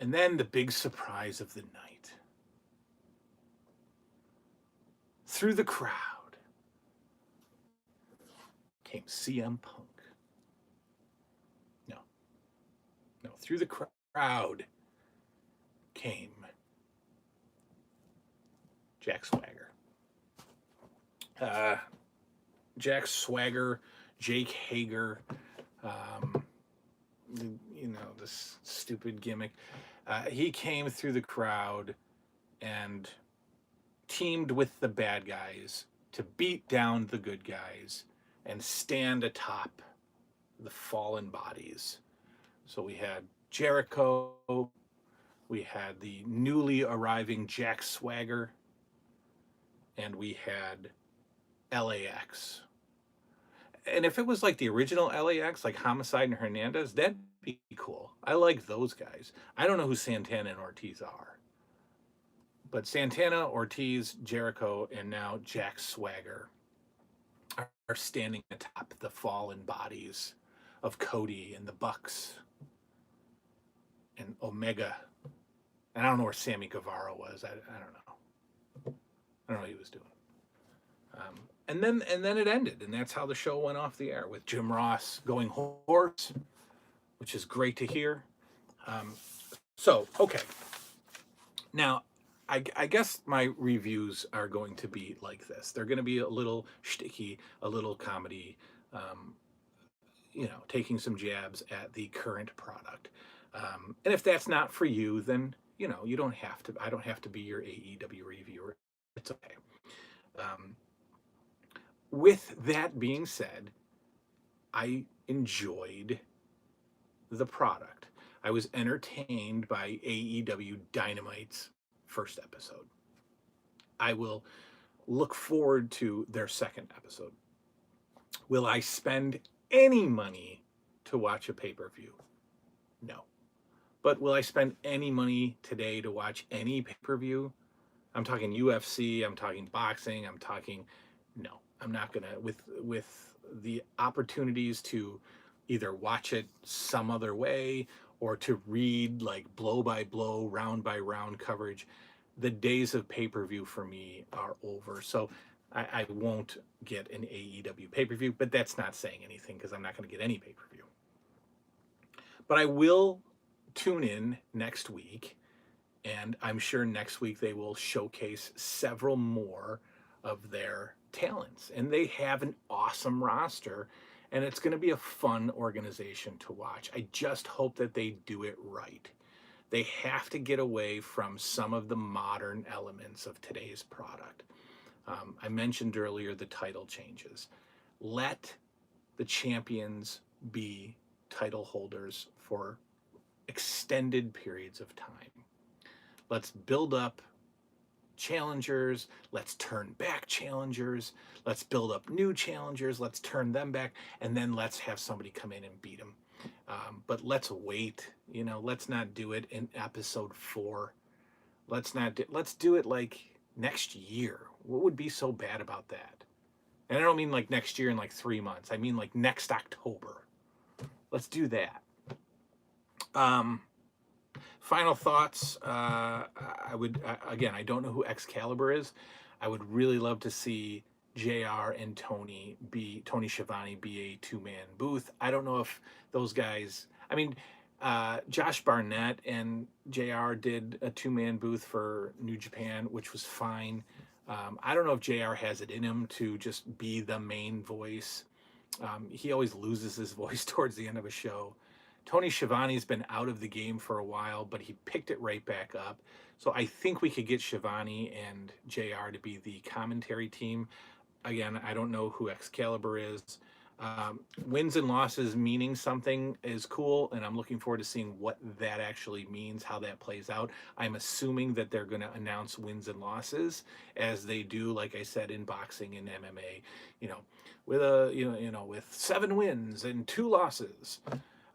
And then the big surprise of the night. Through the crowd came CM Punk. No, through the crowd came Jack Swagger. Jack Swagger, Jake Hager, this stupid gimmick. He came through the crowd and teamed with the bad guys to beat down the good guys and stand atop the fallen bodies. So we had Jericho, we had the newly arriving Jack Swagger, and we had LAX. And if it was like the original LAX, like Homicide and Hernandez, that'd be cool. I like those guys. I don't know who Santana and Ortiz are. But Santana, Ortiz, Jericho, and now Jack Swagger are standing atop the fallen bodies of Cody and the Bucks and Omega. And I don't know where Sammy Guevara was. I don't know. I don't know what he was doing. And then it ended, and that's how the show went off the air, with Jim Ross going hoarse, which is great to hear. So, okay. Now, I guess my reviews are going to be like this. They're going to be a little shticky, a little comedy, taking some jabs at the current product. And if that's not for you, then, you don't have to. I don't have to be your AEW reviewer. It's okay. With that being said, I enjoyed the product. I was entertained by AEW Dynamite's first episode. I will look forward to their second episode. Will I spend any money to watch a pay-per-view? No. But will I spend any money today to watch any pay-per-view? I'm talking UFC, I'm talking boxing, I'm talking... No, I'm not going to. With the opportunities to either watch it some other way or to read like blow by blow, round by round coverage, the days of pay-per-view for me are over. So I won't get an AEW pay-per-view, but that's not saying anything because I'm not going to get any pay-per-view. But I will tune in next week, and I'm sure next week they will showcase several more of their talents, and they have an awesome roster, and it's going to be a fun organization to watch. I just hope that they do it right. They have to get away from some of the modern elements of today's product. I mentioned earlier the title changes. Let the champions be title holders for extended periods of time. Let's build up challengers. Let's turn back challengers. Let's build up new challengers. Let's turn them back. And then let's have somebody come in and beat them. But let's wait. Let's not do it in episode 4. Let's do it like next year. What would be so bad about that? And I don't mean like next year in like 3 months. I mean like next October. Let's do that. Final thoughts. I don't know who Excalibur is. I would really love to see JR and Tony Schiavone be a 2-man booth. I don't know if those guys, Josh Barnett and JR did a 2-man booth for New Japan, which was fine. I don't know if JR has it in him to just be the main voice. He always loses his voice towards the end of a show. Tony Schiavone's been out of the game for a while, but he picked it right back up. So I think we could get Schiavone and JR to be the commentary team. Again, I don't know who Excalibur is. Wins and losses meaning something is cool, and I'm looking forward to seeing what that actually means, how that plays out. I'm assuming that they're going to announce wins and losses as they do, like I said, in boxing and MMA. With 7 wins and 2 losses.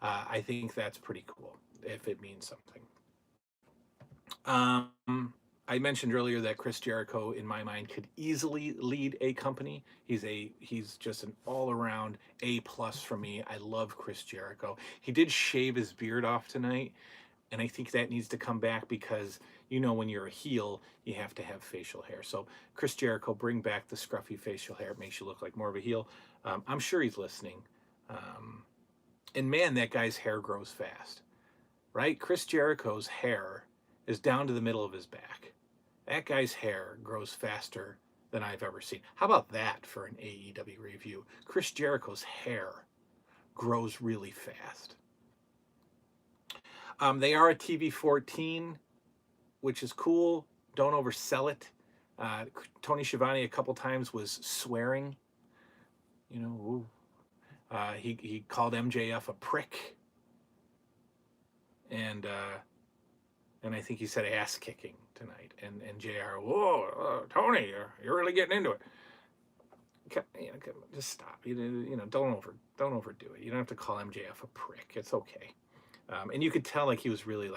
I think that's pretty cool if it means something. I mentioned earlier that Chris Jericho, in my mind, could easily lead a company. He's just an all-around A+ for me. I love Chris Jericho. He did shave his beard off tonight, and I think that needs to come back because, when you're a heel, you have to have facial hair. So Chris Jericho, bring back the scruffy facial hair. It makes you look like more of a heel. I'm sure he's listening. And man, that guy's hair grows fast, right? Chris Jericho's hair is down to the middle of his back. That guy's hair grows faster than I've ever seen. How about that for an AEW review? Chris Jericho's hair grows really fast. They are a TV-14, which is cool. Don't oversell it. Tony Schiavone a couple times was swearing. He called MJF a prick, and I think he said ass kicking tonight. And JR, whoa, Tony, you're really getting into it. Just stop. Don't overdo it. You don't have to call MJF a prick. It's okay. And you could tell like he was really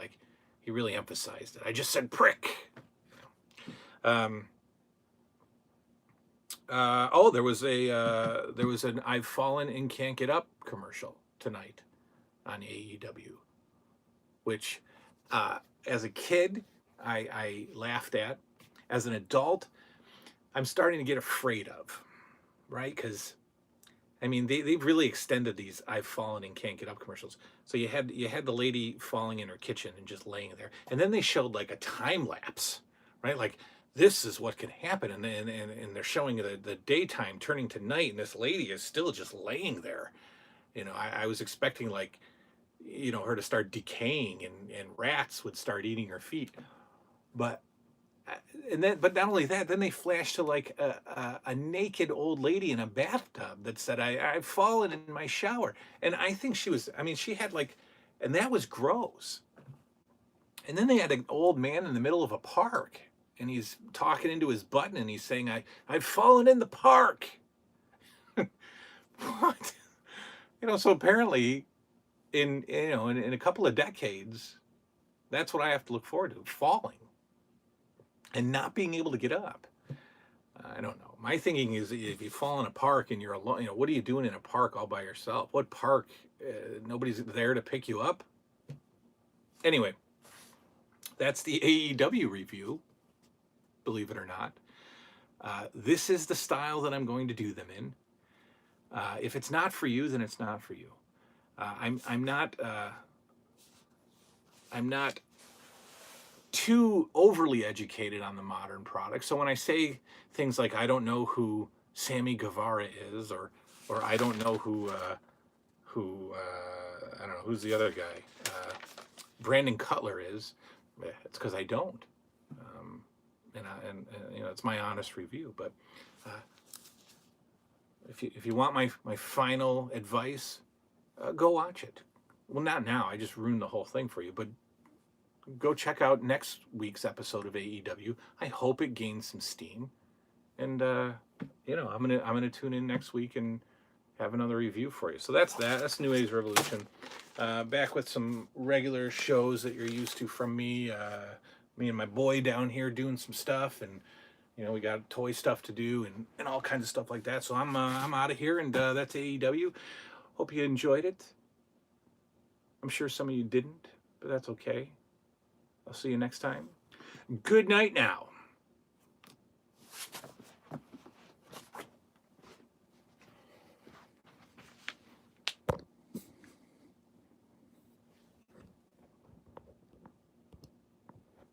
he really emphasized it. I just said prick. There was an I've Fallen and Can't Get Up commercial tonight on AEW, which as a kid I laughed at. As an adult, I'm starting to get afraid of, right? Because they've really extended these I've Fallen and Can't Get Up commercials. So you had the lady falling in her kitchen and just laying there, and then they showed like a time lapse, right? Like, this is what can happen, and they're showing the daytime turning to night, and this lady is still just laying there. I was expecting her to start decaying and rats would start eating her feet, but not only that, then they flashed to like a naked old lady in a bathtub that said, I've fallen in my shower, and I think she had and that was gross. And then they had an old man in the middle of a park, and he's talking into his button, and he's saying, I've fallen in the park. What? So apparently in a couple of decades, that's what I have to look forward to, falling and not being able to get up. I don't know. My thinking is, if you fall in a park and you're alone, what are you doing in a park all by yourself? What park? Nobody's there to pick you up. Anyway, that's the AEW review. Believe it or not. This is the style that I'm going to do them in. If it's not for you, then it's not for you. I'm not too overly educated on the modern product. So when I say things like I don't know who Sammy Guevara is, or I don't know who I don't know who's the other guy, Brandon Cutler is, it's because I don't. And it's my honest review. But if you want my final advice, go watch it. Well, not now. I just ruined the whole thing for you. But go check out next week's episode of AEW. I hope it gains some steam. And I'm gonna tune in next week and have another review for you. So that's that. That's New Age Revolution. Back with some regular shows that you're used to from me. Me and my boy down here doing some stuff, and we got toy stuff to do and all kinds of stuff like that. So I'm out of here, and that's AEW. Hope you enjoyed it. I'm sure some of you didn't, but that's okay. I'll see you next time. Good night now.